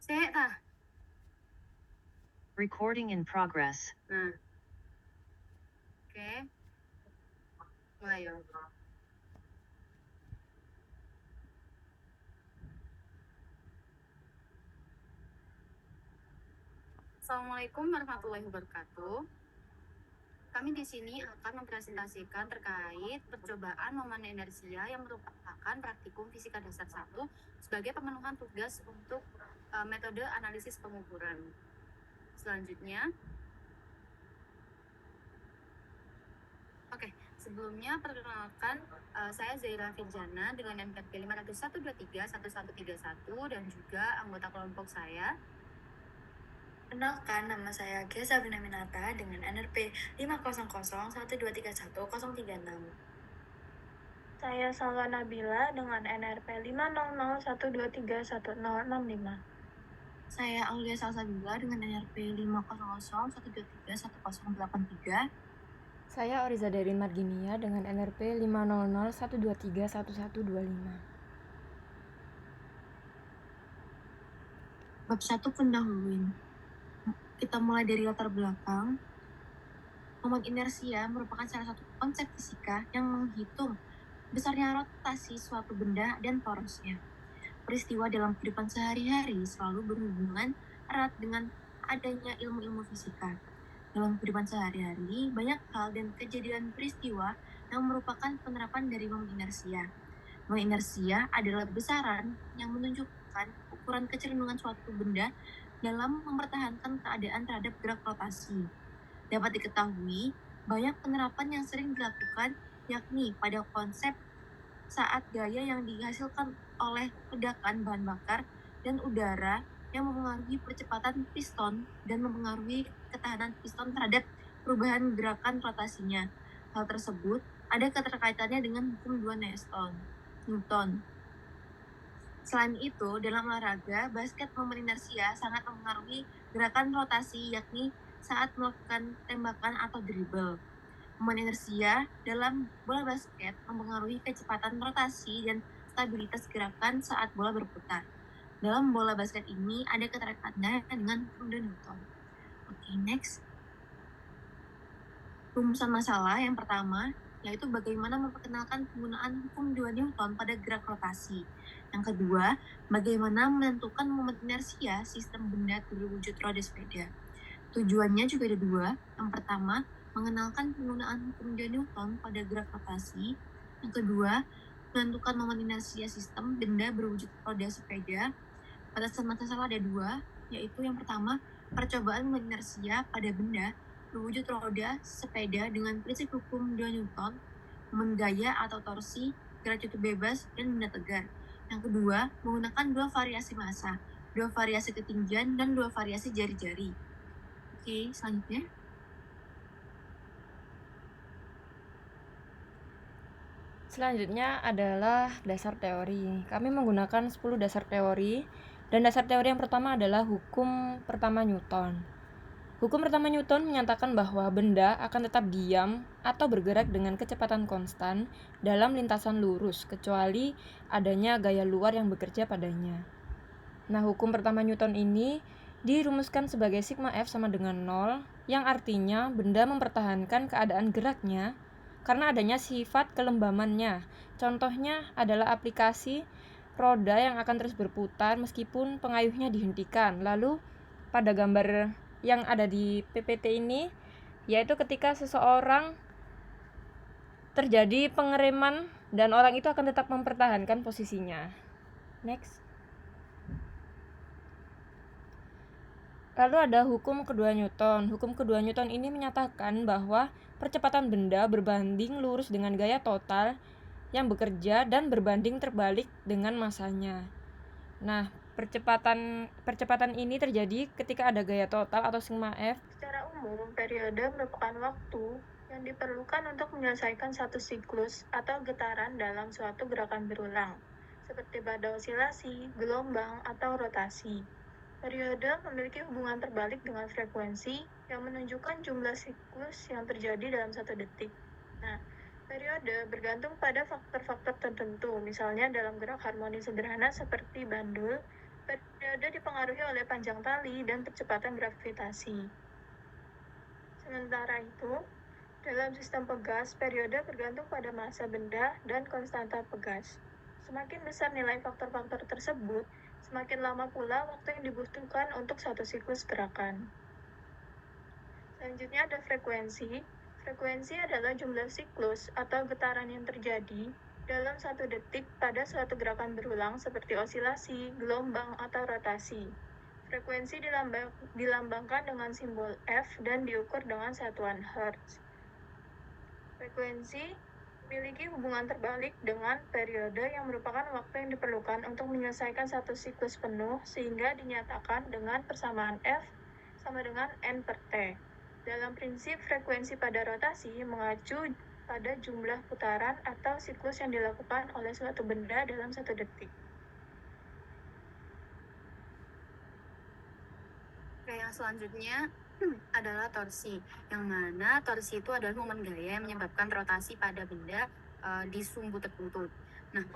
Sik tah. Recording in progress. Nah. Oke. Mulai ya. Assalamualaikum warahmatullahi wabarakatuh. Kami di sini akan mempresentasikan terkait percobaan momen inersia yang merupakan praktikum fisika dasar 1 sebagai pemenuhan tugas untuk metode analisis pengukuran. Selanjutnya, sebelumnya perkenalkan, saya Zaira Firjana dengan NPWP 501231131 dan juga anggota kelompok saya. Kenalkan, nama saya Gia Sabrina Minata dengan NRP 5001231036036. Saya Salwa Nabila dengan NRP 50012311065. Saya Aulia Salsabila dengan NRP 50012311083. Saya Oriza Derin Marginia dengan NRP 50012311125. Bab 1 pendahuluan. Kita mulai dari latar belakang. Momen inersia merupakan salah satu konsep fisika yang menghitung besarnya rotasi suatu benda dan porosnya. Peristiwa dalam kehidupan sehari-hari selalu berhubungan erat dengan adanya ilmu-ilmu fisika. Dalam kehidupan sehari-hari, banyak hal dan kejadian peristiwa yang merupakan penerapan dari momen inersia. Momen inersia adalah besaran yang menunjukkan ukuran kecenderungan suatu benda dalam mempertahankan keadaan terhadap gerak rotasi. Dapat diketahui, banyak penerapan yang sering dilakukan yakni pada konsep saat gaya yang dihasilkan oleh ledakan bahan bakar dan udara yang mempengaruhi percepatan piston dan mempengaruhi ketahanan piston terhadap perubahan gerakan rotasinya. Hal tersebut ada keterkaitannya dengan hukum 2 Newton. Selain itu, dalam olahraga, basket momen inersia sangat mempengaruhi gerakan rotasi yakni saat melakukan tembakan atau dribble. Momen inersia dalam bola basket mempengaruhi kecepatan rotasi dan stabilitas gerakan saat bola berputar. Dalam bola basket ini ada keterkaitannya dengan hukum Newton. Oke, next. Rumusan masalah yang pertama yaitu bagaimana memperkenalkan penggunaan hukum 2 Newton pada gerak rotasi. Yang kedua, bagaimana menentukan momen inersia sistem benda berwujud roda sepeda. Tujuannya juga ada dua. Yang pertama, mengenalkan penggunaan hukum 2 Newton pada gerak rotasi. Yang kedua, menentukan momen inersia sistem benda berwujud roda sepeda. Batasan masalah ada dua, yaitu yang pertama, percobaan momen inersia pada benda berwujud roda sepeda dengan prinsip hukum 2 Newton, momen gaya atau torsi, gerak cukup bebas, dan benda tegar. Yang kedua, menggunakan dua variasi massa, dua variasi ketinggian, dan dua variasi jari-jari. Oke, selanjutnya. Selanjutnya adalah dasar teori. Kami menggunakan 10 dasar teori, dan dasar teori yang pertama adalah hukum pertama Newton. Hukum pertama Newton menyatakan bahwa benda akan tetap diam atau bergerak dengan kecepatan konstan dalam lintasan lurus, kecuali adanya gaya luar yang bekerja padanya. Nah, hukum pertama Newton ini dirumuskan sebagai sigma F sama dengan 0, yang artinya benda mempertahankan keadaan geraknya karena adanya sifat kelembamannya. Contohnya adalah aplikasi roda yang akan terus berputar meskipun pengayuhnya dihentikan. Lalu pada gambar yang ada di PPT ini, yaitu ketika seseorang terjadi pengereman dan orang itu akan tetap mempertahankan posisinya. Next. Lalu ada hukum kedua Newton. Hukum kedua Newton ini menyatakan bahwa percepatan benda berbanding lurus dengan gaya total yang bekerja dan berbanding terbalik dengan masanya. Nah, percepatan ini terjadi ketika ada gaya total atau sigma F. Secara umum, periode merupakan waktu yang diperlukan untuk menyelesaikan satu siklus atau getaran dalam suatu gerakan berulang, seperti pada osilasi, gelombang, atau rotasi. Periode memiliki hubungan terbalik dengan frekuensi yang menunjukkan jumlah siklus yang terjadi dalam satu detik. Nah, periode bergantung pada faktor-faktor tertentu, misalnya dalam gerak harmoni sederhana seperti bandul, Periode dipengaruhi oleh panjang tali dan percepatan gravitasi. Sementara itu, dalam sistem pegas, periode bergantung pada massa benda dan konstanta pegas. Semakin besar nilai faktor-faktor tersebut, semakin lama pula waktu yang dibutuhkan untuk satu siklus gerakan. Selanjutnya ada frekuensi. Frekuensi adalah jumlah siklus atau getaran yang terjadi dalam satu detik pada suatu gerakan berulang seperti osilasi, gelombang, atau rotasi. Frekuensi dilambangkan dengan simbol F dan diukur dengan satuan Hertz. Frekuensi memiliki hubungan terbalik dengan periode yang merupakan waktu yang diperlukan untuk menyelesaikan satu siklus penuh sehingga dinyatakan dengan persamaan F sama dengan N per T. Dalam prinsip, frekuensi pada rotasi mengacu pada jumlah putaran atau siklus yang dilakukan oleh suatu benda dalam satu detik. Oke, yang selanjutnya adalah torsi, yang mana torsi itu adalah momen gaya yang menyebabkan rotasi pada benda di sumbu tertentu. Nah,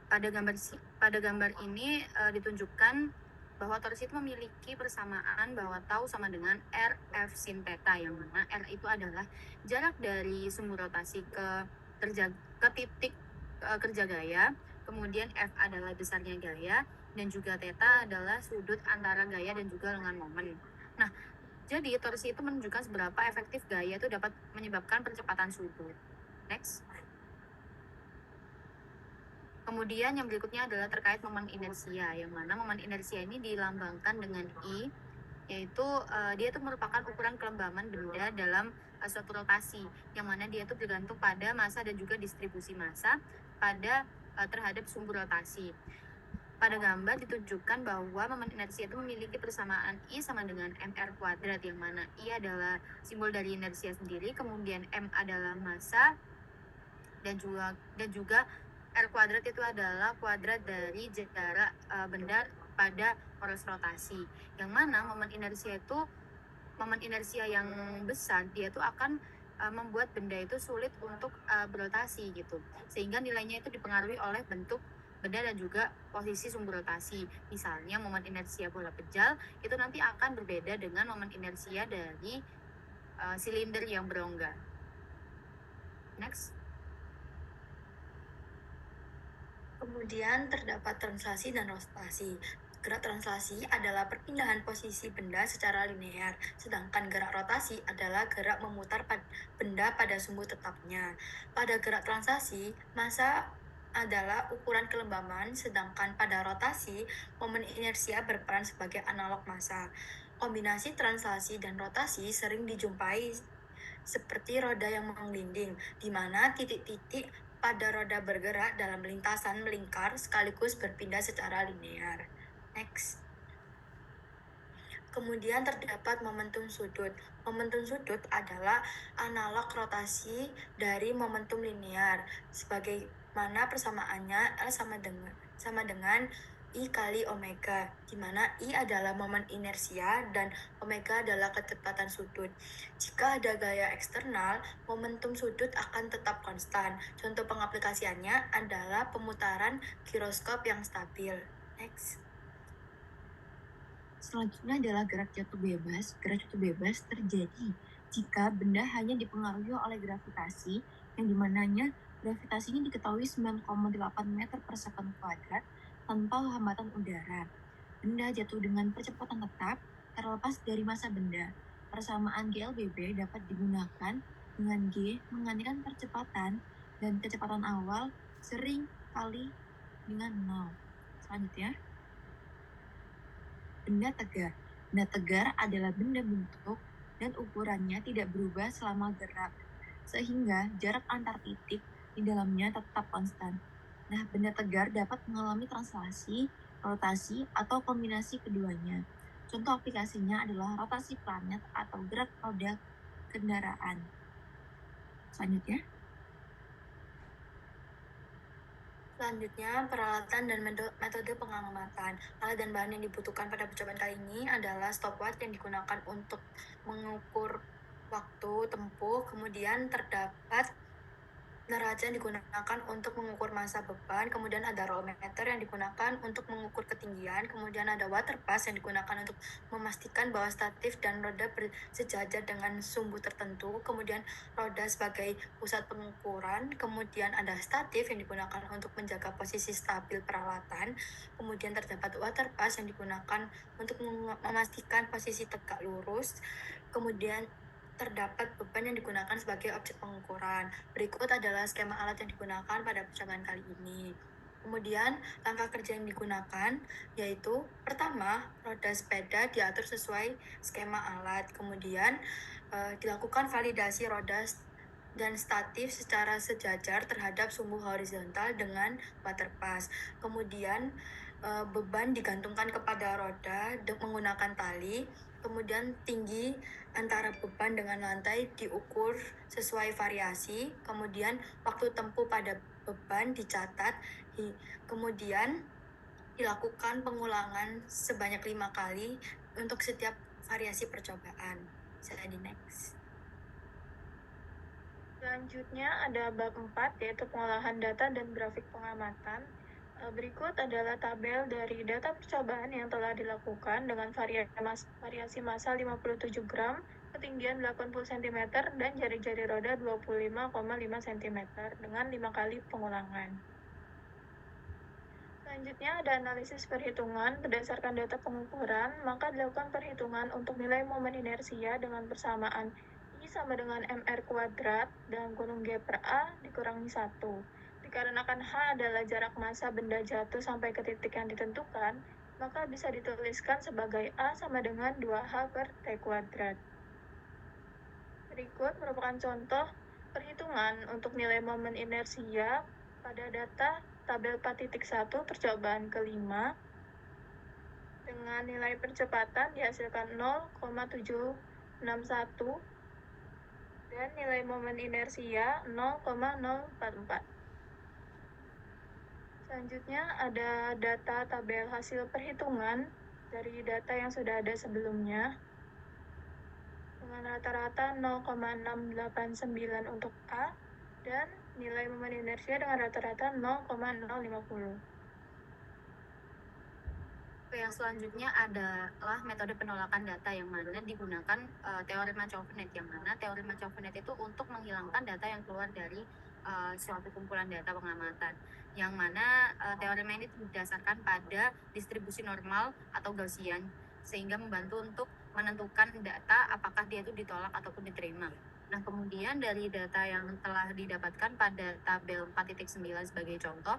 pada gambar ini ditunjukkan bahwa torsi itu memiliki persamaan bahwa tau sama dengan RF sin theta, yang mana R itu adalah jarak dari sumbu rotasi ke titik kerja gaya, kemudian F adalah besarnya gaya, dan juga theta adalah sudut antara gaya dan juga dengan momen. Nah, jadi torsi itu menunjukkan seberapa efektif gaya itu dapat menyebabkan percepatan sudut. Next. Kemudian yang berikutnya adalah terkait momen inersia, yang mana momen inersia ini dilambangkan dengan I, yaitu dia itu merupakan ukuran kelembaman benda dalam suatu rotasi, yang mana dia itu bergantung pada massa dan juga distribusi massa pada terhadap sumbu rotasi. Pada gambar ditunjukkan bahwa momen inersia itu memiliki persamaan I sama dengan mr kuadrat, yang mana I adalah simbol dari inersia sendiri, kemudian m adalah massa, dan juga R kuadrat itu adalah kuadrat dari jarak benda pada poros rotasi, yang mana momen inersia yang besar dia itu akan membuat benda itu sulit untuk berotasi gitu, sehingga nilainya itu dipengaruhi oleh bentuk benda dan juga posisi sumbu rotasi. Misalnya momen inersia bola pejal itu nanti akan berbeda dengan momen inersia dari silinder yang berongga. Next. Kemudian terdapat translasi dan rotasi. Gerak translasi adalah perpindahan posisi benda secara linear, sedangkan gerak rotasi adalah gerak memutar benda pada sumbu tetapnya. Pada gerak translasi, massa adalah ukuran kelembaman, sedangkan pada rotasi, momen inersia berperan sebagai analog massa. Kombinasi translasi dan rotasi sering dijumpai seperti roda yang menggelinding, di mana titik-titik pada roda bergerak dalam lintasan melingkar sekaligus berpindah secara linear. Next. Kemudian terdapat momentum sudut. Momentum sudut adalah analog rotasi dari momentum linear, sebagaimana persamaannya L sama dengan I kali omega, di mana I adalah momen inersia dan omega adalah kecepatan sudut. Jika ada gaya eksternal, momentum sudut akan tetap konstan. Contoh pengaplikasiannya adalah pemutaran giroskop yang stabil. Next. Selanjutnya adalah gerak jatuh bebas. Gerak jatuh bebas terjadi jika benda hanya dipengaruhi oleh gravitasi, yang dimananya gravitasinya diketahui 9,8 meter per sekon kuadrat tanpa hambatan udara. Benda jatuh dengan percepatan tetap terlepas dari massa benda. Persamaan GLBB dapat digunakan dengan G mengandikan percepatan dan kecepatan awal sering kali dengan 0. Selanjutnya, benda tegar. Benda tegar adalah benda bentuk dan ukurannya tidak berubah selama gerak, sehingga jarak antar titik di dalamnya tetap konstan. Nah, benda tegar dapat mengalami translasi, rotasi, atau kombinasi keduanya. Contoh aplikasinya adalah rotasi planet atau gerak roda kendaraan. Selanjutnya, peralatan dan metode pengamatan. Alat dan bahan yang dibutuhkan pada percobaan kali ini adalah stopwatch yang digunakan untuk mengukur waktu tempuh, kemudian terdapat neraca yang digunakan untuk mengukur massa beban, kemudian ada rollometer yang digunakan untuk mengukur ketinggian, kemudian ada water pass yang digunakan untuk memastikan bahwa statif dan roda bersejajar dengan sumbu tertentu, kemudian roda sebagai pusat pengukuran, kemudian ada statif yang digunakan untuk menjaga posisi stabil peralatan, kemudian terdapat water pass yang digunakan untuk memastikan posisi tegak lurus, kemudian terdapat beban yang digunakan sebagai objek pengukuran. Berikut adalah skema alat yang digunakan pada percobaan kali ini. Kemudian, langkah kerja yang digunakan yaitu pertama, roda sepeda diatur sesuai skema alat. Kemudian, dilakukan validasi roda dan statif secara sejajar terhadap sumbu horizontal dengan water pass. Kemudian, beban digantungkan kepada roda menggunakan tali. Kemudian tinggi antara beban dengan lantai diukur sesuai variasi. Kemudian waktu tempuh pada beban dicatat. Kemudian dilakukan pengulangan sebanyak 5 kali untuk setiap variasi percobaan. Saya di next. Selanjutnya ada bab 4 yaitu pengolahan data dan grafik pengamatan. Berikut adalah tabel dari data percobaan yang telah dilakukan dengan variasi massa 57 gram, ketinggian 80 cm, dan jari-jari roda 25,5 cm dengan 5 kali pengulangan. Selanjutnya ada analisis perhitungan berdasarkan data pengukuran, maka dilakukan perhitungan untuk nilai momen inersia dengan persamaan I sama dengan MR kuadrat dan kurung G per A dikurangi 1. Dikarenakan H adalah jarak massa benda jatuh sampai ke titik yang ditentukan, maka bisa dituliskan sebagai A sama dengan 2H per T kuadrat. Berikut merupakan contoh perhitungan untuk nilai momen inersia pada data tabel 4.1 percobaan kelima dengan nilai percepatan dihasilkan 0,761 dan nilai momen inersia 0,044. Selanjutnya ada data tabel hasil perhitungan dari data yang sudah ada sebelumnya dengan rata-rata 0,689 untuk A dan nilai momen inersia dengan rata-rata 0,050. Yang selanjutnya adalah metode penolakan data yang mana digunakan teorema Chauvenet, yang mana teorema Chauvenet itu untuk menghilangkan data yang keluar dari suatu kumpulan data pengamatan, yang mana teorema ini didasarkan pada distribusi normal atau Gaussian, sehingga membantu untuk menentukan data apakah dia itu ditolak ataupun diterima. Nah, kemudian dari data yang telah didapatkan pada tabel 4.9 sebagai contoh,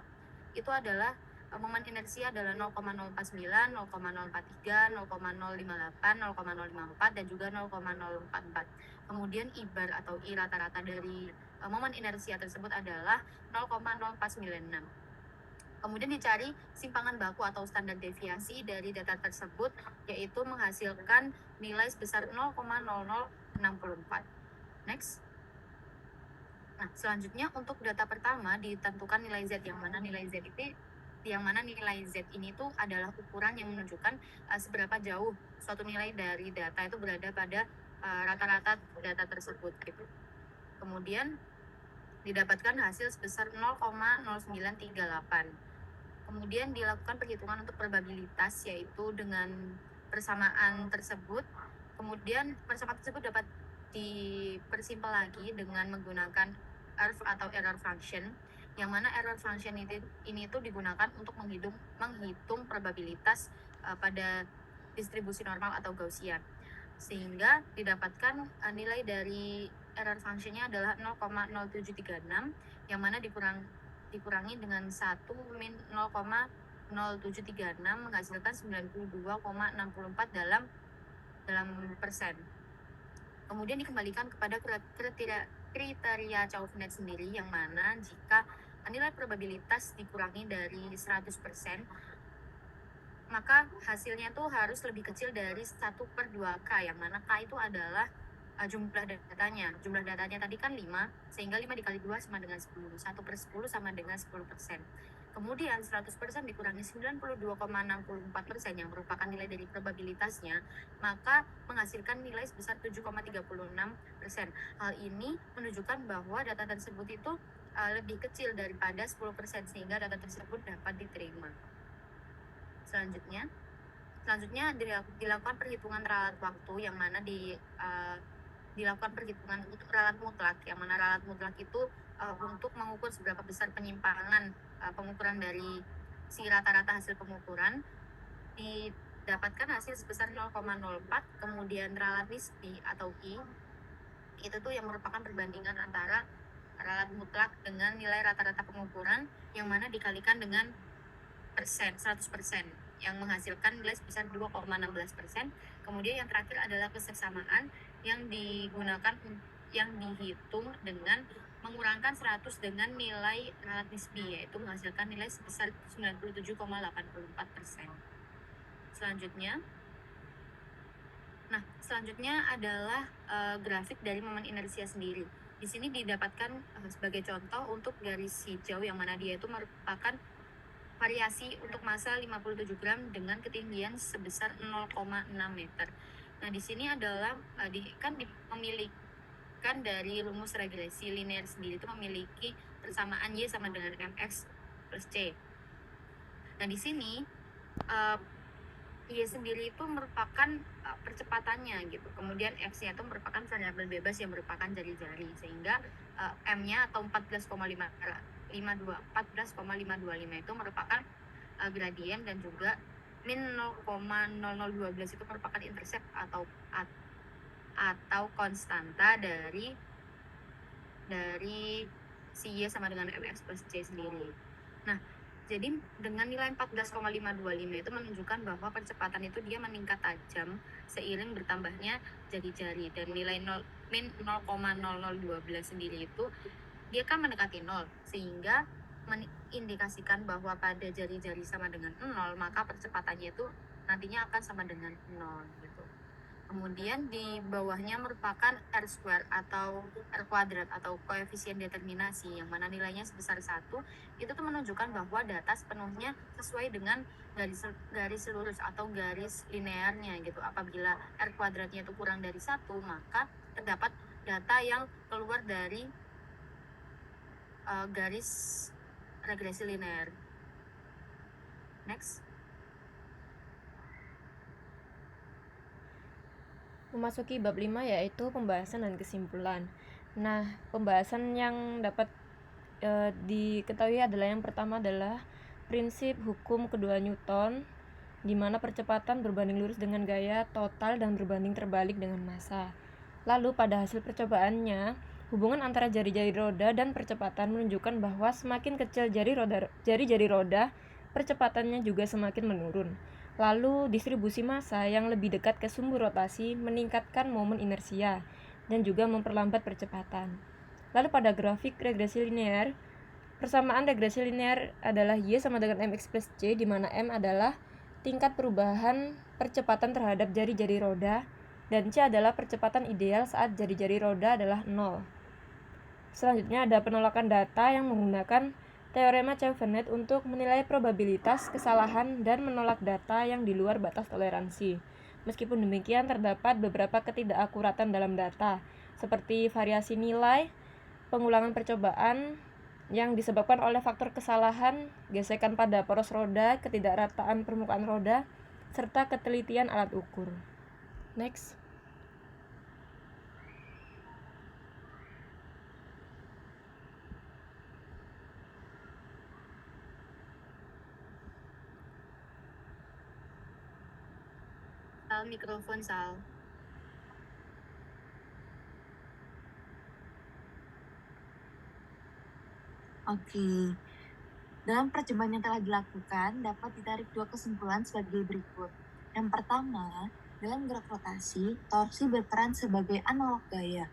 itu adalah momen inersia adalah 0,049, 0,043, 0,058, 0,054, dan juga 0,044. Kemudian I-bar atau I rata-rata dari momen inersia tersebut adalah 0,0496. Kemudian dicari simpangan baku atau standar deviasi dari data tersebut, yaitu menghasilkan nilai sebesar 0,0064. Next. Nah, selanjutnya untuk data pertama ditentukan nilai Z, yang mana nilai Z ini tuh adalah ukuran yang menunjukkan seberapa jauh suatu nilai dari data itu berada pada rata-rata data tersebut gitu. Kemudian didapatkan hasil sebesar 0,0938. Kemudian dilakukan perhitungan untuk probabilitas, yaitu dengan persamaan tersebut. Kemudian persamaan tersebut dapat dipersimpel lagi dengan menggunakan ERF atau error function, yang mana error function ini tuh digunakan untuk menghitung probabilitas pada distribusi normal atau Gaussian, sehingga didapatkan nilai dari error functionnya adalah 0,0736, yang mana dikurangi dengan 1 min 0,0736 menghasilkan 92,64 dalam persen. Kemudian dikembalikan kepada kriteria Chauvenet sendiri, yang mana jika nilai probabilitas dikurangi dari 100%, maka hasilnya tuh harus lebih kecil dari 1/2K, yang mana K itu adalah jumlah datanya. Jumlah datanya tadi kan 5, sehingga 5 dikali 2 sama dengan 10. 1/10 sama dengan 10%. Kemudian 100% dikurangi 92,64% yang merupakan nilai dari probabilitasnya, maka menghasilkan nilai sebesar 7,36%. Hal ini menunjukkan bahwa data tersebut itu lebih kecil daripada 10% sehingga data tersebut dapat diterima. Selanjutnya dilakukan perhitungan ralat waktu yang mana dilakukan perhitungan untuk ralat mutlak, yang mana ralat mutlak itu untuk mengukur seberapa besar penyimpangan pengukuran dari si rata-rata hasil pengukuran. Didapatkan hasil sebesar 0,04. Kemudian ralat nisbi atau I itu tuh yang merupakan perbandingan antara ralat mutlak dengan nilai rata-rata pengukuran yang mana dikalikan dengan persen, 100%, yang menghasilkan nilai sebesar 2,16%. Kemudian yang terakhir adalah kesesamaan yang dihitung dengan mengurangkan 100 dengan nilai ralat nisbi, yaitu menghasilkan nilai sebesar 97,84%. Selanjutnya adalah grafik dari momen inersia sendiri. Di sini didapatkan sebagai contoh untuk garis hijau yang mana dia itu merupakan variasi untuk massa 57 gram dengan ketinggian sebesar 0,6 meter. Nah, di sini adalah memiliki dari rumus regresi linear sendiri itu memiliki persamaan Y sama dengan MX plus C. Nah, di sini Y sendiri itu merupakan percepatannya gitu. Kemudian X-nya itu merupakan variabel bebas yang merupakan jari-jari, sehingga M-nya atau 14,525 itu merupakan gradien, dan juga min 0,0012 itu merupakan intercept atau konstanta dari si Y sama dengan MX plus C sendiri. Nah, jadi dengan nilai 14,525 itu menunjukkan bahwa percepatan itu dia meningkat tajam seiring bertambahnya jari-jari, dan nilai min 0,0012 sendiri itu dia kan mendekati 0, sehingga mengindikasikan bahwa pada jari-jari sama dengan 0, maka percepatannya itu nantinya akan sama dengan 0 gitu. Kemudian di bawahnya merupakan R square atau R kuadrat atau koefisien determinasi yang mana nilainya sebesar 1. Itu tuh menunjukkan bahwa data sepenuhnya sesuai dengan garis lurus atau garis linearnya gitu. Apabila R kuadratnya itu kurang dari 1, maka terdapat data yang keluar dari garis regresi linear. Next. Memasuki bab 5 yaitu pembahasan dan kesimpulan. Nah, pembahasan yang dapat diketahui adalah yang pertama adalah prinsip hukum kedua Newton, di mana percepatan berbanding lurus dengan gaya total dan berbanding terbalik dengan massa. Lalu pada hasil percobaannya, hubungan antara jari-jari roda dan percepatan menunjukkan bahwa semakin kecil jari-jari roda, percepatannya juga semakin menurun. Lalu distribusi massa yang lebih dekat ke sumbu rotasi meningkatkan momen inersia dan juga memperlambat percepatan. Lalu pada grafik regresi linear, persamaan regresi linear adalah Y sama dengan MX plus C, di mana M adalah tingkat perubahan percepatan terhadap jari-jari roda, dan C adalah percepatan ideal saat jari-jari roda adalah 0. Selanjutnya ada penolakan data yang menggunakan teorema Chauvenet untuk menilai probabilitas kesalahan dan menolak data yang di luar batas toleransi. Meskipun demikian, terdapat beberapa ketidakakuratan dalam data, seperti variasi nilai, pengulangan percobaan yang disebabkan oleh faktor kesalahan, gesekan pada poros roda, ketidakrataan permukaan roda, serta ketelitian alat ukur. Next. Mikrofon Sal. Oke. Dalam percobaan yang telah dilakukan, dapat ditarik dua kesimpulan sebagai berikut. Yang pertama, dalam gerak rotasi, torsi berperan sebagai analog gaya,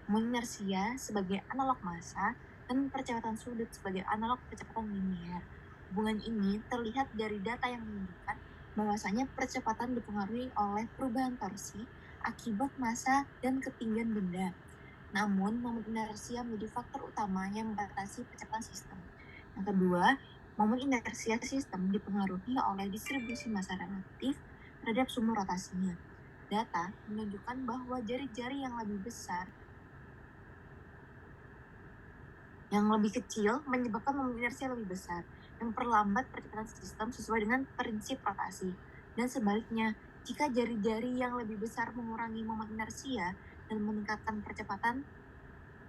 momen inersia sebagai analog massa, dan percepatan sudut sebagai analog percepatan linear. Hubungan ini terlihat dari data yang menunjukkan bahwasanya percepatan dipengaruhi oleh perubahan torsi akibat massa dan ketinggian benda. Namun, momen inersia menjadi faktor utama yang membatasi percepatan sistem. Yang kedua, momen inersia sistem dipengaruhi oleh distribusi massa relatif terhadap sumber rotasinya. Data menunjukkan bahwa jari-jari yang lebih besar Yang lebih kecil menyebabkan momen inersia lebih besar, yang memperlambat percepatan sistem sesuai dengan prinsip rotasi. Dan sebaliknya, jika jari-jari yang lebih besar mengurangi momen inersia dan meningkatkan percepatan,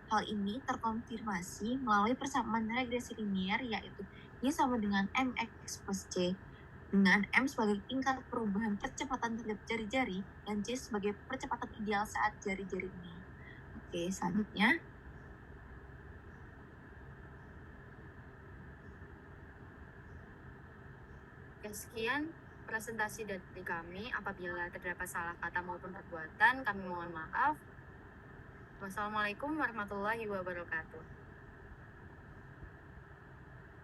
hal ini terkonfirmasi melalui persamaan regresi linier, yaitu Y sama dengan mx plus c, dengan M sebagai tingkat perubahan percepatan terhadap jari-jari dan C sebagai percepatan ideal saat jari-jari ini. Oke, selanjutnya. Sekian presentasi dari kami. Apabila terdapat salah kata maupun perbuatan, kami mohon maaf. Wassalamualaikum warahmatullahi wabarakatuh.